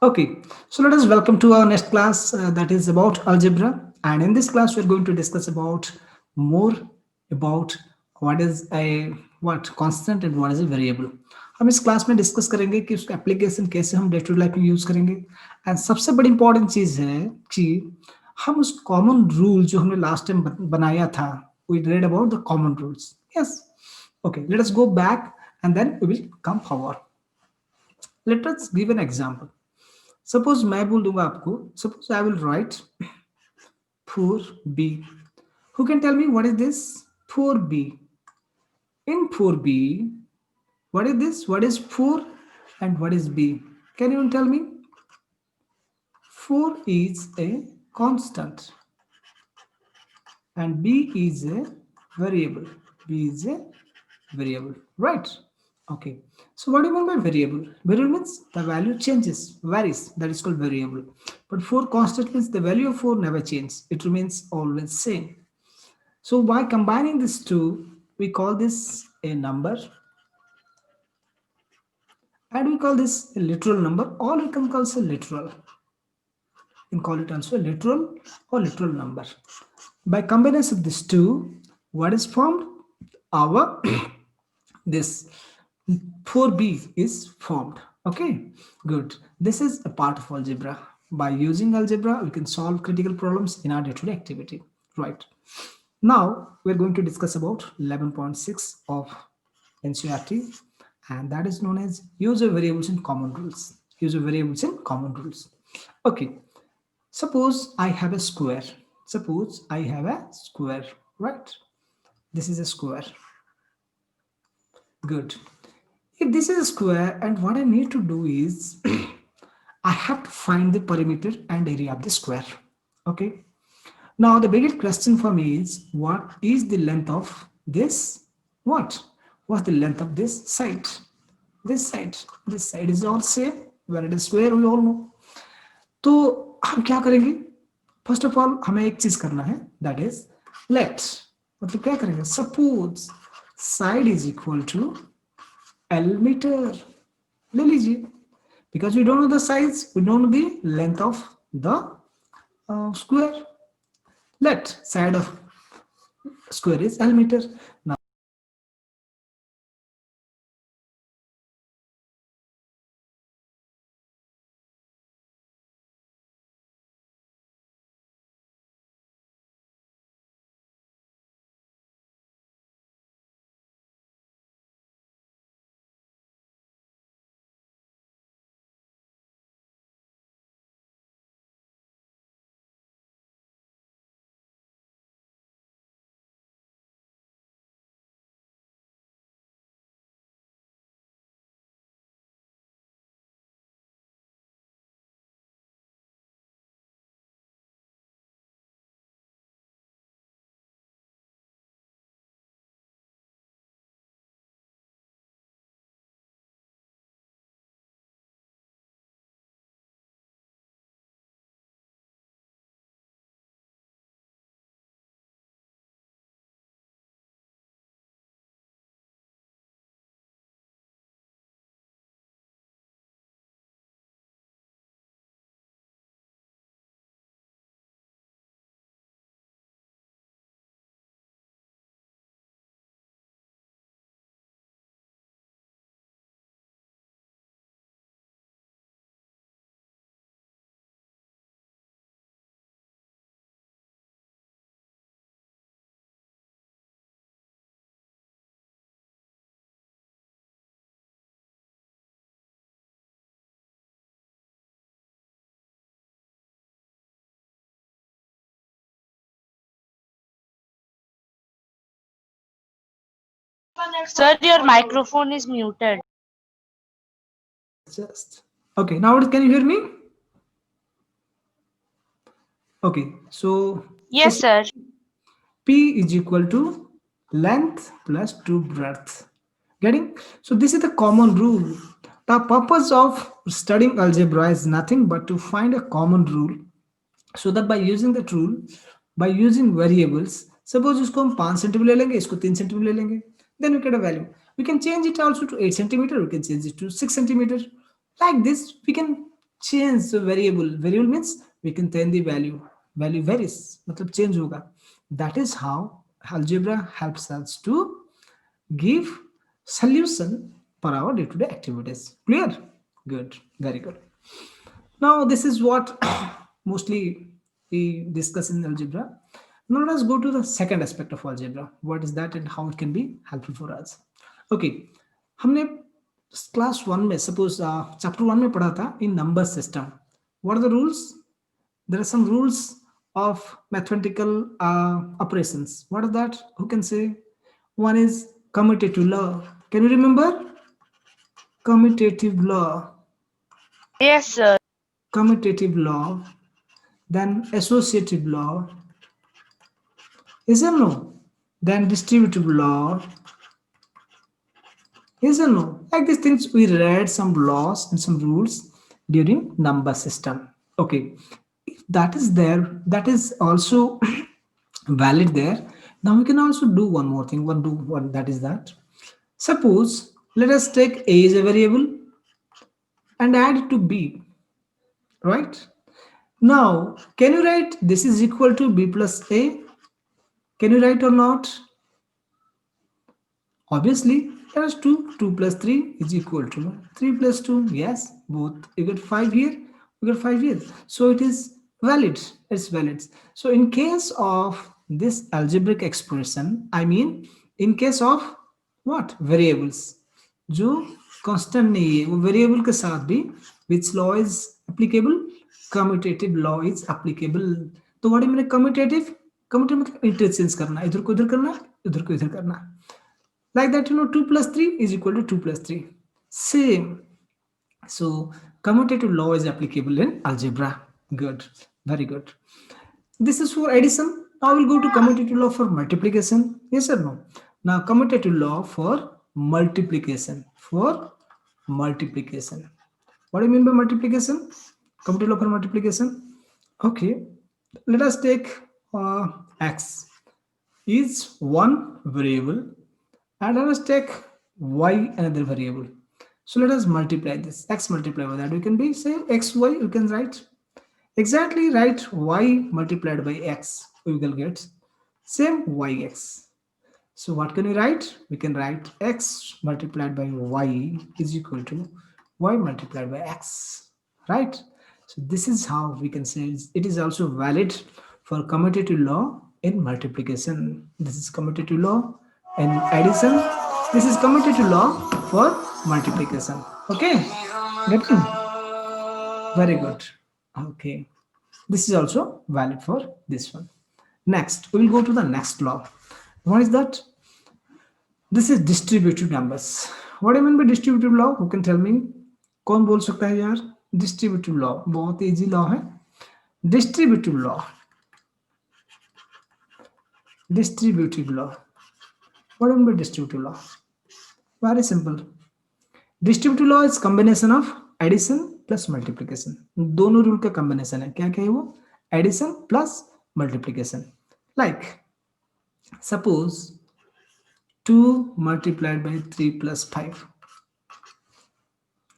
Okay, so let us welcome to our next class that is about algebra. And in this class, we're going to discuss about more about what is a what constant and what is a variable. हम इस class में discuss करेंगे कि उसका application कैसे हम day to life में use करेंगे एंड सबसे बड़ी इंपॉर्टेंट चीज है कि हम उस कॉमन रूल जो हमने लास्ट टाइम बनाया था we read about the common rules yes okay let us go back and then we will come forward let us give an example suppose मैं बोल दूंगा आपको suppose I will write 4b. Who can tell me what is this 4b? In 4b, what is this? What is 4 and what is b? Can you tell me? 4 is a constant and b is a variable. B is a variable, right? Okay. So what do you mean by variable? Variable means the value changes, varies. That is called variable. But 4 constant means the value of 4 never changes. It remains always same. So by combining these two, we call this a number and we call this a literal number or we can call it a literal. You can call it also a literal or literal number. By combination of these two, what is formed? Our this 4b is formed. Okay, good. This is a part of algebra. By using algebra, we can solve critical problems in our day-to-day activity. Right. Now we're going to discuss about 11.6 of NCERT, and that is known as user variables in common rules. User variables in common rules. Okay, suppose I have a square. Suppose I have a square, right? This is a square. Good. If this is a square, and what I need to do is I have to find the perimeter and area of the square. Okay. Now the biggest question for me is what is the length of this? What? What's the length of this side? This side. This side is all same. When it is square, we all know. तो हम क्या करेंगे? First of all हमें एक चीज करना है that is late मतलब क्या करेंगे suppose side is equal to L metre ले लीजिए because we don't know the size we don't know the length of the square let side of square is L meter. Now Sir, your microphone is muted. just okay. Now can you hear me? Okay. So Yes, this sir. P is equal to length plus 2 breadth. Getting? So this is the common rule. The purpose of studying algebra is nothing but to find a common rule so that by using that rule, by using variables, suppose इसको हम 5 centimetre ले लेंगे इसको 3 centimetre ले लेंगे then we get a value. We can change it also to 8 centimeter, we can change it to 6 centimeter. Like this, we can change the variable. Variable means we can turn the value. Value varies, मतलब change होगा. That is how algebra helps us to give solution for our day-to-day activities. Clear? Good. Very good. Now this is what mostly we discuss in algebra. Now let's go to the second aspect of algebra. What is that and how it can be helpful for us? Okay, हमने class one में suppose chapter one में पढ़ा था in number system. What are the rules? There are some rules of mathematical operations. What is that? Who can say? One is commutative law. Can you remember? Commutative law. Yes, sir. Commutative law. Then associative law. Yes or no? Then distributive law. Yes or no? Like these things, we read some laws and some rules during number system. Okay, if that is there, that is also valid there. Now we can also do one more thing. One do one, that is that. Suppose let us take a as a variable and add it to b, right? Now, can you write this is equal to b plus a? Can you write or not? Obviously, there is 2. 2 plus 3 is equal to 3 plus 2. Yes, both. You get 5 here, you get 5 here. So it is valid. It's valid. So in case of this algebraic expression, I mean, in case of what? Variables. जो constant नहीं है वो variable के साथ भी which law is applicable? Commutative law is applicable. तो what do you mean commutative? Commutative मतलब interchange करना, इधर को इधर करना, इधर को इधर करना. Like that, 2 plus 3 is equal to 2 plus 3. Same. So commutative law is applicable in algebra. Good. Very good. This is for addition. Now we'll go to commutative law for multiplication. Yes or no? Now commutative law for multiplication. For multiplication. What do you mean by multiplication? Commutative law for multiplication. Okay. Let us take x is one variable and let us take y another variable. So let us multiply this. X multiplied by that. We can be say xy. You can write exactly write y multiplied by x. We will get same yx. So what can we write? We can write x multiplied by y is equal to y multiplied by x. Right? So this is how we can say it is also valid for commutative law in multiplication. This is commutative law in addition. This is commutative law for multiplication. Okay, getting very good. Okay, this is also valid for this one. Next, we will go to the next law. What is that? This is distributive numbers. What do you mean by distributive law? Who can tell me? कौन बोल सकता है यार? Distributive law बहुत easy law है. Distributive law. Distributive law. What do you mean by distributive law? Very simple. Distributive law is combination of addition plus multiplication. दोनों rule का combination है. क्या क्या है वो? Addition plus multiplication. Like suppose 2 multiplied by 3 plus 5.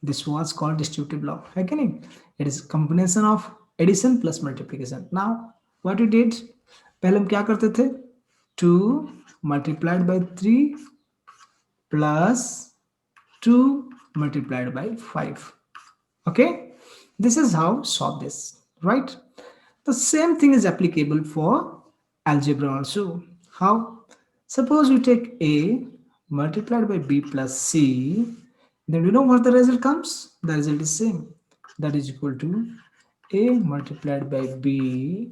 This was called distributive law. Okay? It is combination of addition plus multiplication. Now, what we did? पहले हम क्या करते थे? 2 multiplied by 3 plus 2 multiplied by 5. Okay? This is how solve this. Right? The same thing is applicable for algebra also. How? Suppose you take a multiplied by b plus c, then you know what the result comes? The result is same. That is equal to a multiplied by b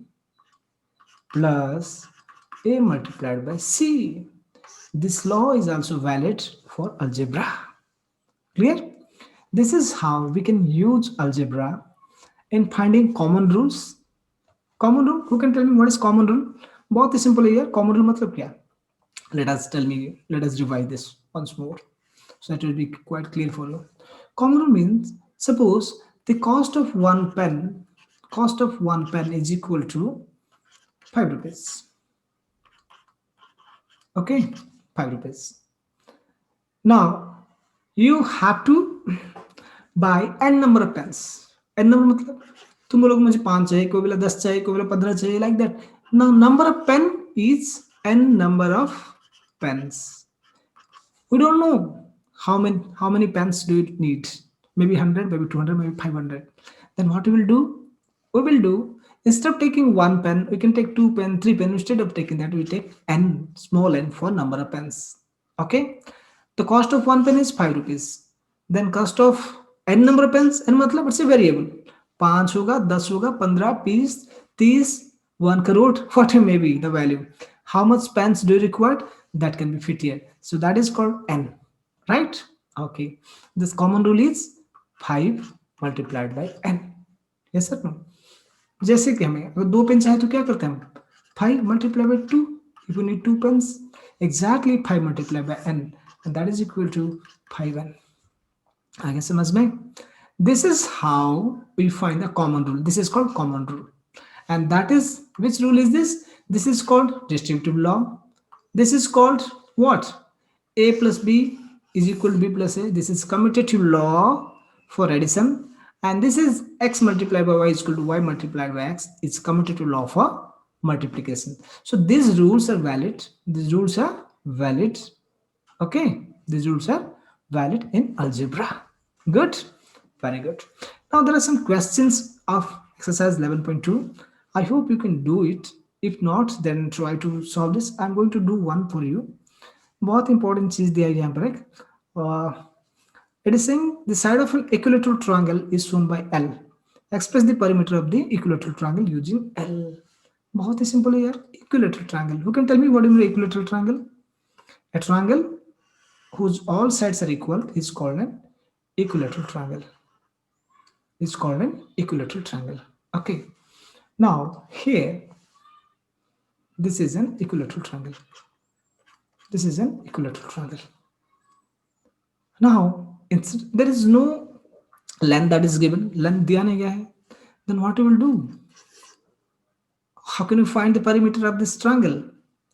plus a multiplied by c. This law is also valid for algebra. Clear? This is how we can use algebra in finding common rules. Common rule? Who can tell me what is common rule? बहुत ही simple है यार. Common rule मतलब क्या? Let us revise this once more so that it will be quite clear for you. Common rule means suppose the cost of one pen is equal to 5 rupees. Okay, 5 rupees. Now you have to buy n number of pens. n number मतलब तुम बोलोगे मुझे 5 चाहिए, कोई बोला 10 चाहिए, कोई बोला 15 चाहिए, like that. Now number of pen is n number of pens. We don't know how many pens do you need. Maybe 100, maybe 200, maybe 500. Then what we will do? We will do, instead of taking one pen, we can take two pen, three pen. Instead of taking that, we take n, small n, for number of pens. Okay, the cost of one pen is 5 rupees. Then cost of n number of pens, n मतलब it's a variable. 5 होगा, 10 होगा, 15, 20, 30, 1 crore, whatever may be the value. How much pens do you require? That can be fit here. So that is called n, right? Okay, this common rule is 5 multiplied by n. Yes or no? जैसे कि हमें अगर 2 pen चाहे तो क्या करते हैं हम? 5 multiplied by 2. If you need 2 pens, exactly 5 multiplied by n, and that is equal to 5n. आगे समझ में? This is how we find the common rule. This is called common rule. And that is, which rule is this? This is called distributive law. This is called what? A plus B is equal to B plus A. This is commutative law for addition. And this is x multiplied by y is equal to y multiplied by x. It's commutative law for multiplication. So these rules are valid. These rules are valid. Okay, these rules are valid in algebra. Good, very good. Now there are some questions of exercise 11.2. I hope you can do it. If not, then try to solve this. I'm going to do one for you. बहुत important चीज दिया है यहाँ पर एक. It is saying the side of an equilateral triangle is shown by L. Express the perimeter of the equilateral triangle using L. बहुत ही simple है यार. Equilateral triangle. Who can tell me what is an equilateral triangle? A triangle whose all sides are equal is called an equilateral triangle. It's called an equilateral triangle. Okay. Now here, this is an equilateral triangle. This is an equilateral triangle. Now there is no length that is given. Length दिया नहीं गया है. Then what you will do? How can you find the perimeter of this triangle?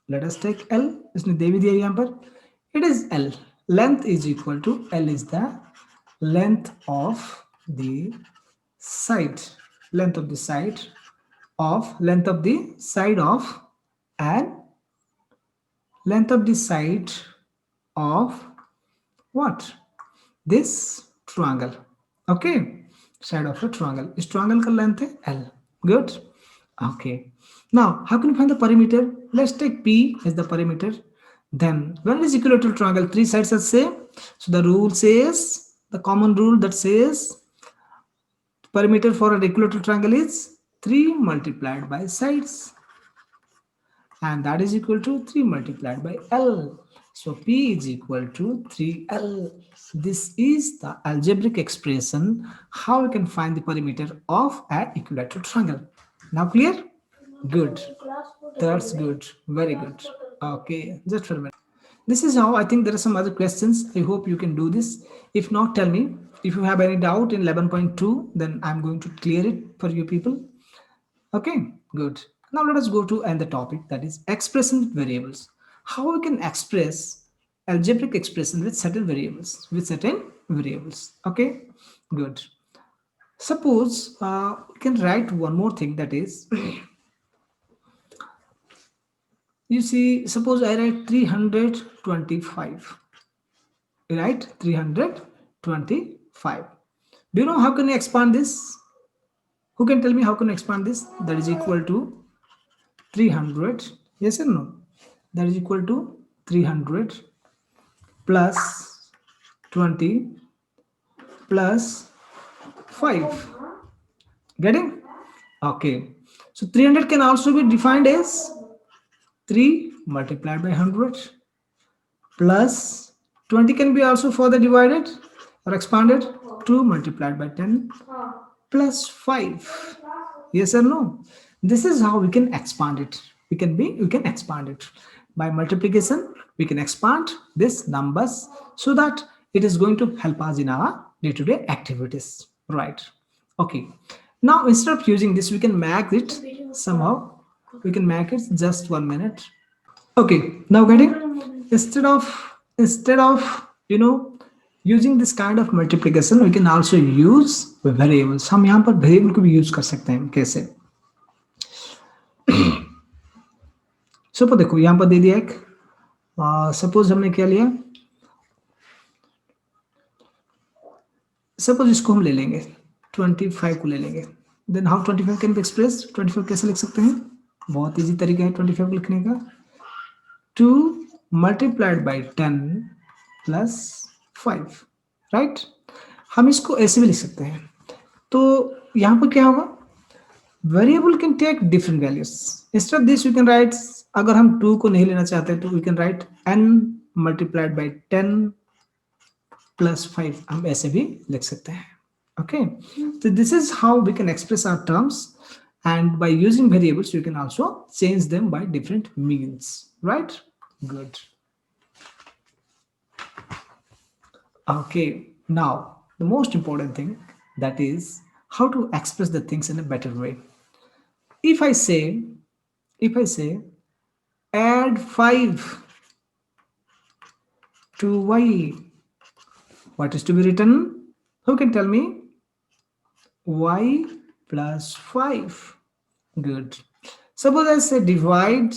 Let us take L. इसने दे भी दिया यहाँ पर. It is L. Length is equal to L is the length of the side. Length of the side of and length of the side of what? This triangle. Okay, side of a triangle. This triangle का length है L. Good. Okay. Now, how can you find the perimeter? Let's take P as the perimeter. Then, when it is equilateral triangle, 3 sides are same. So the rule says, the common rule that says, perimeter for an equilateral triangle is 3 multiplied by sides. And that is equal to 3 multiplied by L. So P is equal to 3L. This is the algebraic expression how we can find the perimeter of an equilateral triangle. Now clear? Good. That's good. Very good. Okay, just for a minute. This is how I think there are some other questions. I hope you can do this. If not, tell me. If you have any doubt in 11.2, then I'm going to clear it for you people. Okay, good. Now let us go to end the topic, that is expression with variables. How we can express algebraic expression with certain variables, Okay, good. Suppose we can write one more thing, that is you see, suppose I write 325. Right, 325. Do you know how can you expand this? Who can tell me how can you expand this? That is equal to 300. Yes or no? That is equal to 300 plus 20 plus 5. Getting? Okay. So 300 can also be defined as 3 multiplied by 100 plus 20 can be also further divided or expanded. 2 multiplied by 10 plus 5. Yes or no? This is how we can expand it. We can expand it by multiplication. We can expand these numbers so that it is going to help us in our day-to-day activities, right? Okay, now instead of using this, we can make it somehow. We can make it just 1 minute. Okay, now getting, instead of Using this kind of multiplication, we can also use variables. हम यहाँ पर variable को भी use कर सकते हैं. कैसे? Suppose देखो यहाँ पर दे दिया एक. Suppose हमने क्या लिया? Suppose इसको हम ले लेंगे. 25 को ले लेंगे. Then how 25 can be expressed? 25 कैसे लिख सकते हैं? बहुत easy तरीका है 25 को लिखने का. 2 multiplied by 10 plus 5, right? हम इसको ऐसे भी लिख सकते हैं. तो यहाँ पर क्या होगा? Variable can take different values. Instead of this, we can write, अगर हम 2 को नहीं लेना चाहते तो we can write n multiplied by 10 plus 5. हम ऐसे भी लिख सकते हैं. Okay, so this is how we can express our terms, and by using variables you can also change them by different means, right? Good. Okay, now the most important thing, that is how to express the things in a better way. If I say add 5 to y, what is to be written? Who can tell me? Y plus 5. Good. Suppose I say divide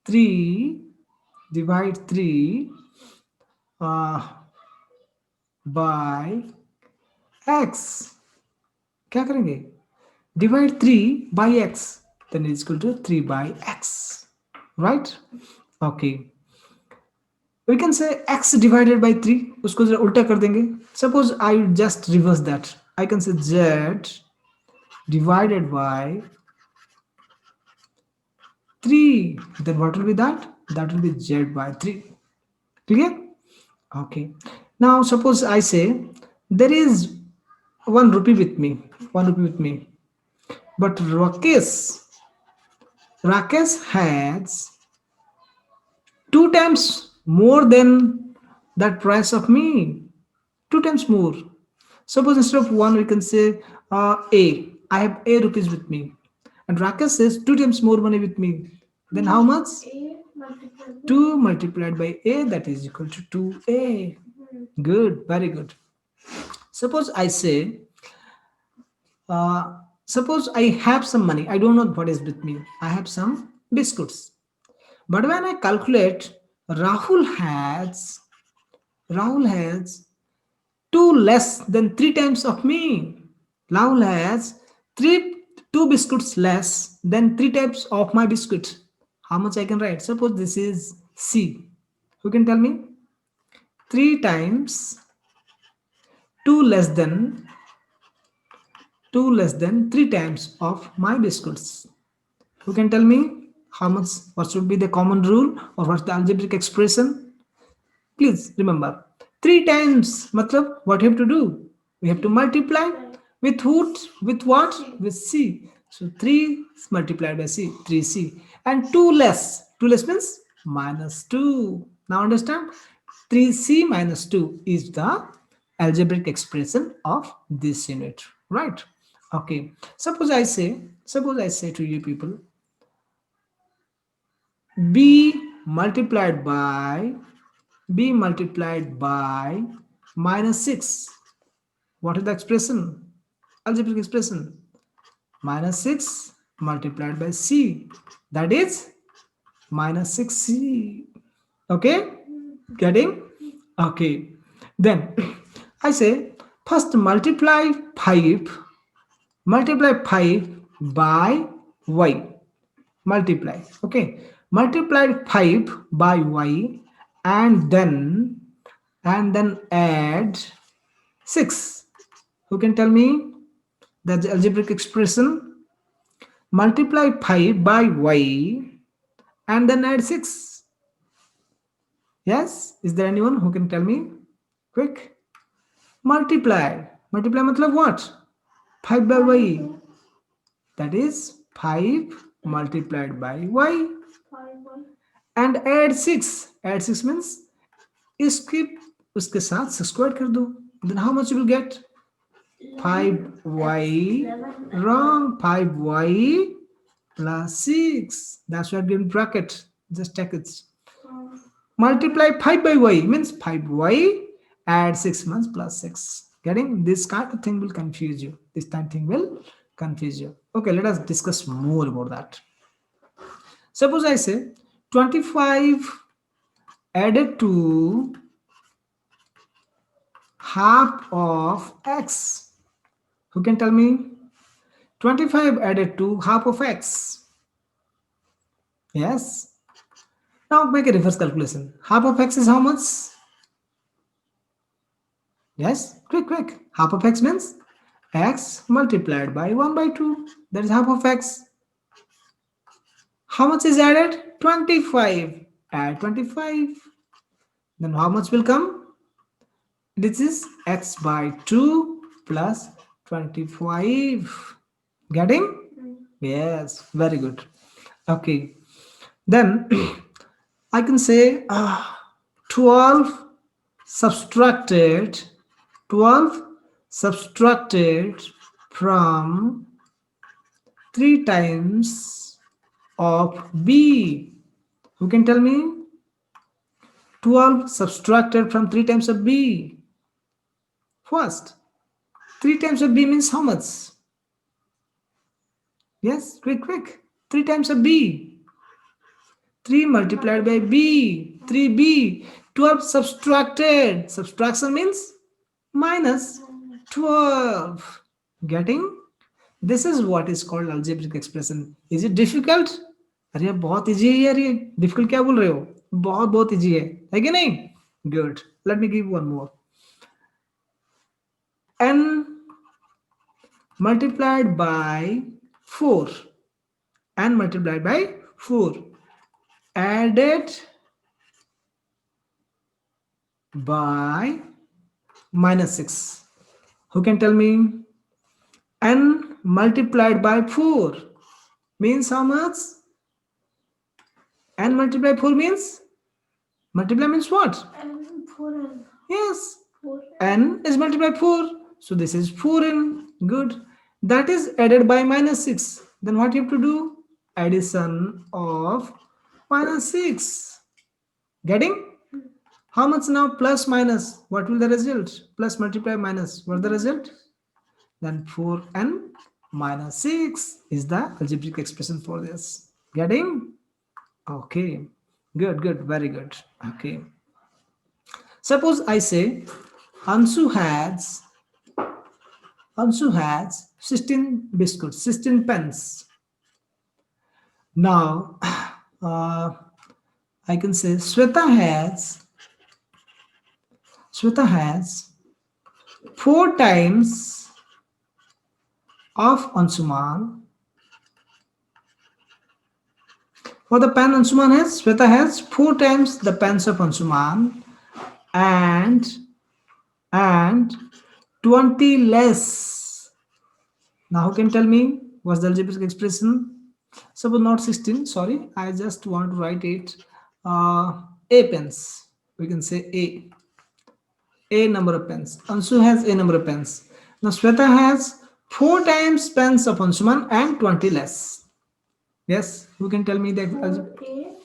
3 by x. क्या करेंगे? Divide 3 by x, then it's equal to 3 by x, right? Okay. We can say x divided by 3. उसको जरा उल्टा कर देंगे. Suppose I just reverse that. I can say z divided by 3. Then what will be that? That will be z by 3. Clear? Okay. Now suppose I say there is 1 rupee with me. 1 rupee with me. But Rakesh has 2 times more than that price of me. 2 times more. Suppose instead of 1, we can say A. I have A rupees with me. And Rakesh says 2 times more money with me. Then how much? 2 multiplied by A, that is equal to 2A. Good, very good. Suppose I say, suppose I have some money. I don't know what is with me. I have some biscuits. But when I calculate, Rahul has 2 less than 3 times of me. Rahul has 2 biscuits less than 3 types of my biscuit. How much I can write? Suppose this is C. Who can tell me? 3 times 2 less than 3 times of my biscuits. Who can tell me how much? What should be the common rule, or what's the algebraic expression? Please remember, 3 times matlab what you have to do? We have to multiply with what? With C. So 3 multiplied by C, 3C. And 2 less means minus 2. Now understand? 3C minus 2 is the algebraic expression of this unit, right? Okay. Suppose I say to you people, b multiplied by minus 6. What is the expression? Algebraic expression. Minus 6 multiplied by C, that is minus 6C. Okay, getting? Okay, then I say first multiply 5 by y. Multiply, okay, multiply 5 by y, and then add 6. Who can tell me the algebraic expression? Multiply 5 by y and then add 6. Yes, is there anyone who can tell me? Quick. Multiply matlab what? 5 by y, that is 5 multiplied by y, and add 6 means skip उसके साथ 6 को add कर दो. Then how much you will get? 5y, wrong, 5y plus 6. That's why I give bracket. Just take it. Multiply 5 by y means 5y, add 6 months plus 6. Getting this kind of thing will confuse you. This kind of thing will confuse you. Okay, let us discuss more about that. Suppose I say 25 added to half of x. Who can tell me? 25 added to half of x. Yes. Now make a reverse calculation. Half of x is how much? Yes, quick, quick. Half of x means x multiplied by 1 by 2. That is half of x. How much is added? 25. Add 25. Then how much will come? This is x by 2 plus 25. Getting? Yes, very good. Okay. Then I can say 12 subtracted 12 subtracted from 3 times of b. Who can tell me? 12 subtracted from 3 times of b. First, 3 times of b means how much? Yes, quick, quick. 3 times of b. 3 multiplied by b. 3b. 12 subtracted. Subtraction means minus 12. Getting? This is what is called algebraic expression. Is it difficult? अरे यार बहुत easy है यार, ये difficult क्या बोल रहे हो? बहुत बहुत इजी है कि नहीं? Good. Let me give one more. n multiplied by 4. n multiplied by 4 added by minus 6. Who can tell me? n multiplied by 4 means how much? n multiplied by 4 means? Multiply means what? 4n. Yes. 4n. n is multiplied by 4. So this is 4n. Good. That is added by minus 6. Then what you have to do? Addition of minus 6. Getting? How much now? Plus minus. What will the result? Plus multiply minus. What is the result? Then 4n minus 6 is the algebraic expression for this. Getting? Okay. Good, good. Very good. Okay. Suppose I say Ansu has 16 biscuits, 16 pens. Now, I can say Sweta has 4 times of Ansuman. For the pen Ansuman has, Sweta has 4 times the pens of Ansuman and 20 less. Now who can tell me what's the algebraic expression? Suppose not 16, sorry, I just want to write it. A pens. We can say A number of pens. Ansu has A number of pens. Now Sweta has 4 times pens of Ansuman and 20 less. Yes, who can tell me the algebra? 4a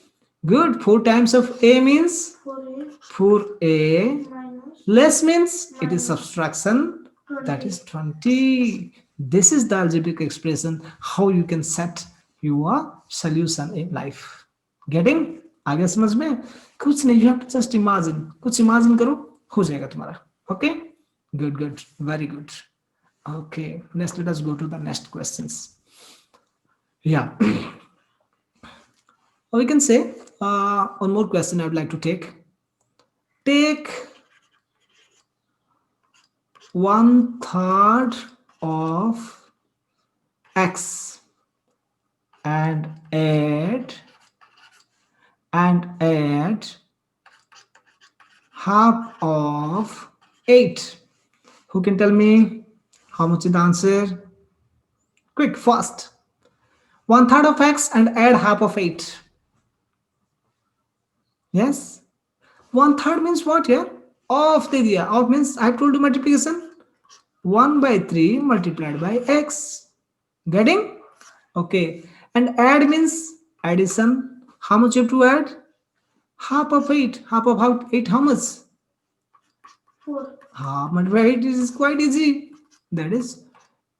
Good. 4 times of A means 4a 4A. minus Less means it is subtraction. 20. That is 20. This is the algebraic expression how you can set your solution in life. Getting? आगे समझ में? कुछ नहीं, you have to just imagine. कुछ imagine करो, हो जाएगा तुम्हारा. Okay? Good, good. Very good. Okay. Next, let us go to the next questions. Yeah. Or we can say one more question I would like to take. Take 1/3 of x and add half of 8. Who can tell me how much is the answer? Quick, fast. 1/3 of x and add half of 8. Yes? 1/3 means what here? Of the area. Of means I have told you multiplication. 1/3 multiplied by x. Getting? Okay. And add means addition. How much you have to add? Half of 8. Half of how 8, how much? 4. Half multiplied 8 is quite easy. That is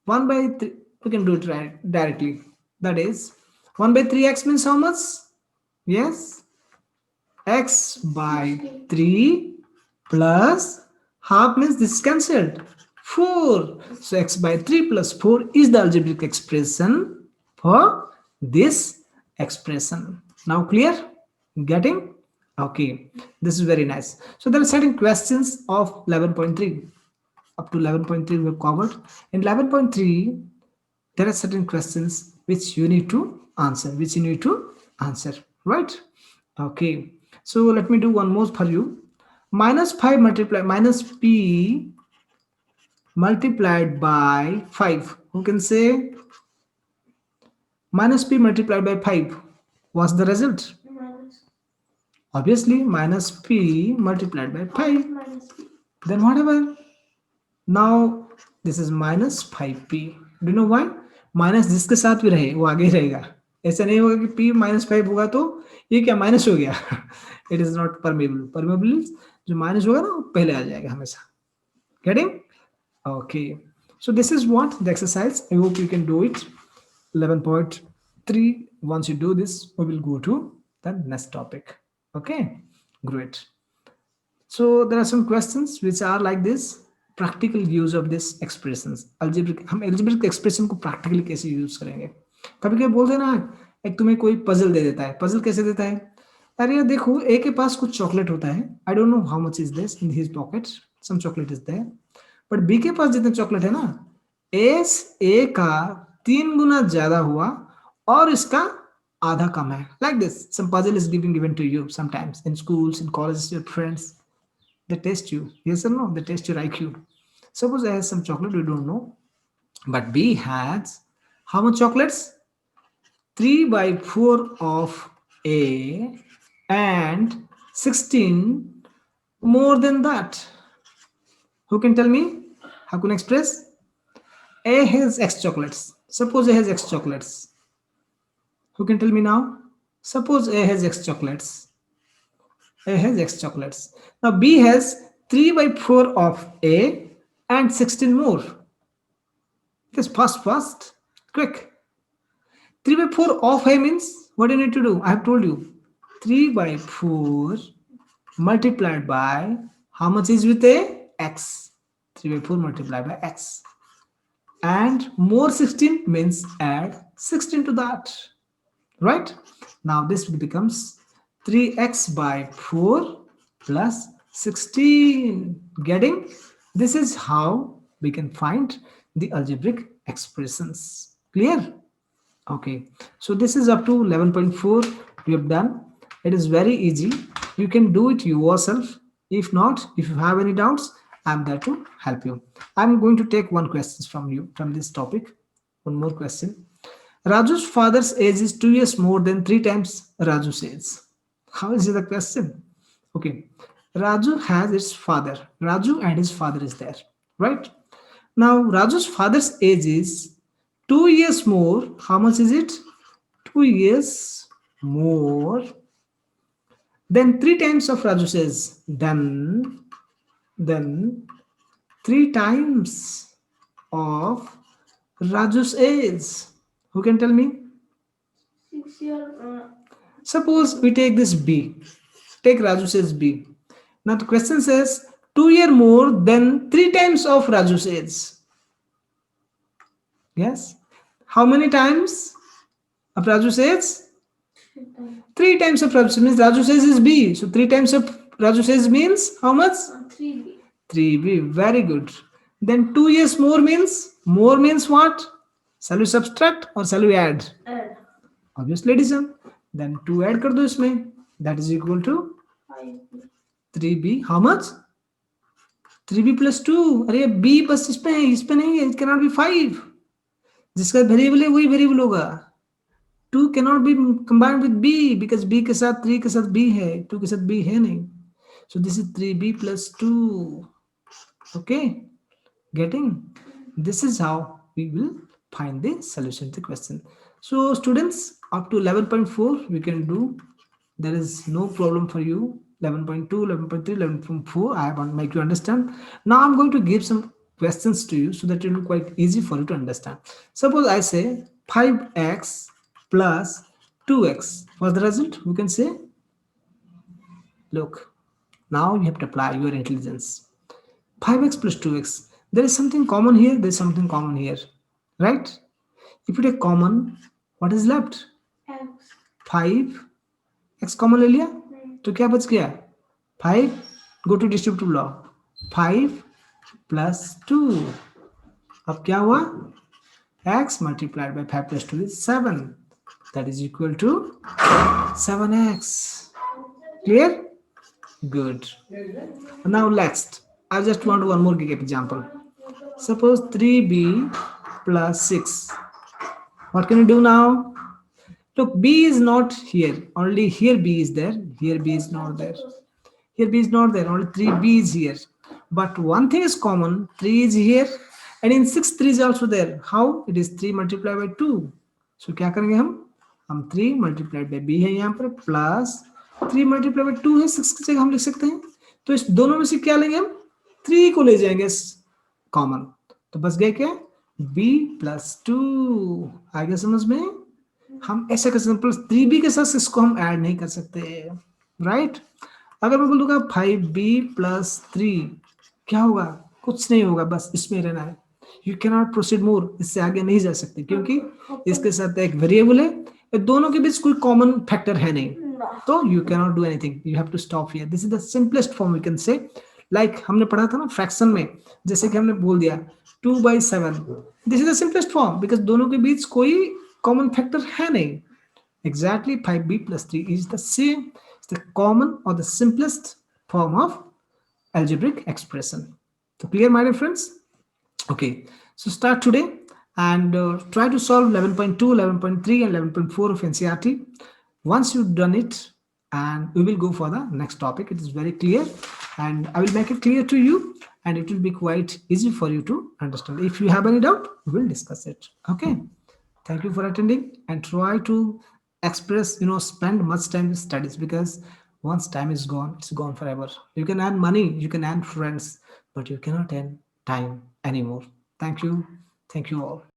1 by 3. We can do it directly. That is 1 by 3x means how much? Yes. X by 3 plus half means this is cancelled. 4. So x by 3 plus 4 is the algebraic expression for this expression. Now clear? Getting? Okay. This is very nice. So there are certain questions of 11.3. Up to 11.3 we have covered. In 11.3, there are certain questions which you need to answer, right? Okay, so let me do one more for you. Minus 5 multiplied minus p multiplied by 5. Who can say minus p multiplied by 5? What's the result? Minus. Obviously minus p multiplied by 5. Minus P. Then whatever. Now this is minus 5p. Do you know why? Minus जिसके साथ भी रहे वो आगे ही रहेगा. ऐसा नहीं होगा कि p माइनस 5 होगा तो ये क्या माइनस हो गया. It is not permeable. Permeable जो माइनस होगा ना वो पहले आ जाएगा हमेशा. Getting? Okay. So this is what the exercise. I hope you can do it. 11.3. Once you do this, we will go to the next topic. Okay. Great. So there are some questions which are like this. Practical use of this expressions. Algebraic. हम algebraic expression को practically कैसे use करेंगे. कभी कभी बोलते हैं ना, एक तुम्हें कोई puzzle दे देता है. Puzzle कैसे देता है? अरे यार देखो, ए के पास कुछ चॉकलेट होता है. I don't know how much is this in his pocket. Some chocolate is there. But B के पास जितने चॉकलेट है ना, ए का 3 गुना ज्यादा हुआ और इसका आधा कम है. Like this. Some puzzle is given to you sometimes in schools, in colleges, your friends. They test you. Yes or no? They test your IQ. Suppose I have some chocolate, we don't know. But B has how much chocolates? 3 by 4 of A and 16 more than that. Who can tell me? How can I express? A has X chocolates. Suppose A has X chocolates. Who can tell me now? Suppose A has X chocolates. A has X chocolates. Now B has 3 by 4 of A and 16 more. Just fast, quick. 3 by 4 of A means what do you need to do? I have told you. 3 by 4 multiplied by how much is with A? X. 3 by 4 multiplied by X. And more 16 means add 16 to that. Right? Now this becomes 3x by 4 plus 16. Getting? This is how we can find the algebraic expressions. Clear? Okay. So this is up to 11.4 we have done. It is very easy. You can do it yourself. If not, if you have any doubts, I'm there to help you. I'm going to take one question from you from this topic. One more question. Raju's father's age is 2 years more than 3 times Raju's age. How is it the question? Okay. Raju has his father. Raju and his father is there. Right? Now, Raju's father's age is 2 years more. How much is it? 2 years more than 3 times of Raju's age. Then 3 times of Raju's age. Who can tell me? 6 year. Suppose we take this B. Take Raju says B. Now the question says 2 year more than 3 times of Raju's age. Yes. How many times of Raju's age? 3 times of Raju's means Raju's age is B. So 3 times of Raju's age means how much? 3B. 3B. Very good. Then 2 years more means what? Shall we subtract or shall we add? Add. Obviously addition. Then 2 add कर दो इसमें. That is equal to 5B. 3B. How much? 3B plus 2. अरे B बस इस पे नहीं है. It cannot be 5. जिसका वेरिएबल है वही वेरिएबल होगा. 2 cannot be combined with B because B के साथ 3 के साथ B है. 2 के साथ B है नहीं. So this is 3B plus 2. Okay. Getting? This is how we will find the solution to the question. So students, up to 11.4 we can do There is no problem for you. 11.2, 11.3, 11.4. I want to make you understand. Now I'm going to give some questions to you so that it will be quite easy for you to understand. Suppose I say 5x plus 2x. What's the result? We can say, look, now you have to apply your intelligence. 5x plus 2x. There is something common here, there is something common here. Right? If you take common, what is left? X. 5 x common ले लिया तो क्या बच गया 5 go to distributive law 5 plus 2 अब क्या हुआ x multiplied by 5 plus 2 is 7 that is equal to 7x clear good now next I just want one more example suppose 3b plus 6 what can you do now look b is not here only here b is there here b is not there here b is not there only 3b is here but one thing is common 3 is here and in 6 3 is also there how it is 3 multiplied by 2 so क्या करेंगे हम 3 multiplied by b है यहाँ पर plus 3 multiplied by 2 है 6 की जगह हम लिख सकते हैं तो इस दोनों में से क्या लेंगे हम 3 को ले जाएंगे कॉमन तो बस गए क्या b plus 2 आ गया समझ में हम ऐसे कर सिंपल 3b के साथ इसको हम ऐड नहीं कर सकते राइट अगर मैं बोलूंगा 5b plus 3 क्या होगा कुछ नहीं होगा बस इसमें रहना है यू कैन नॉट प्रोसीड मोर इससे आगे नहीं जा सकते क्योंकि इसके साथ एक वेरिएबल है ये दोनों के बीच कोई कॉमन फैक्टर है नहीं तो you can not do anything you have to stop here this is the simplest form we can say like हमने पढ़ा था ना फ्रैक्शन में जैसे कि हमने बोल दिया 2/7 this is the simplest form because दोनों के बीच कोई common factor है नहीं exactly 5b plus 3 is the same it's the common or the simplest form of algebraic expression so clear my dear friends okay so start today and try to solve 11.2 11.3 and 11.4 of NCERT once you've done it and we will go for the next topic it is very clear and I will make it clear to you and it will be quite easy for you to understand if you have any doubt we will discuss it okay thank you for attending and try to express spend much time in studies because once time is gone it's gone forever you can earn money you can earn friends but you cannot earn time anymore thank you all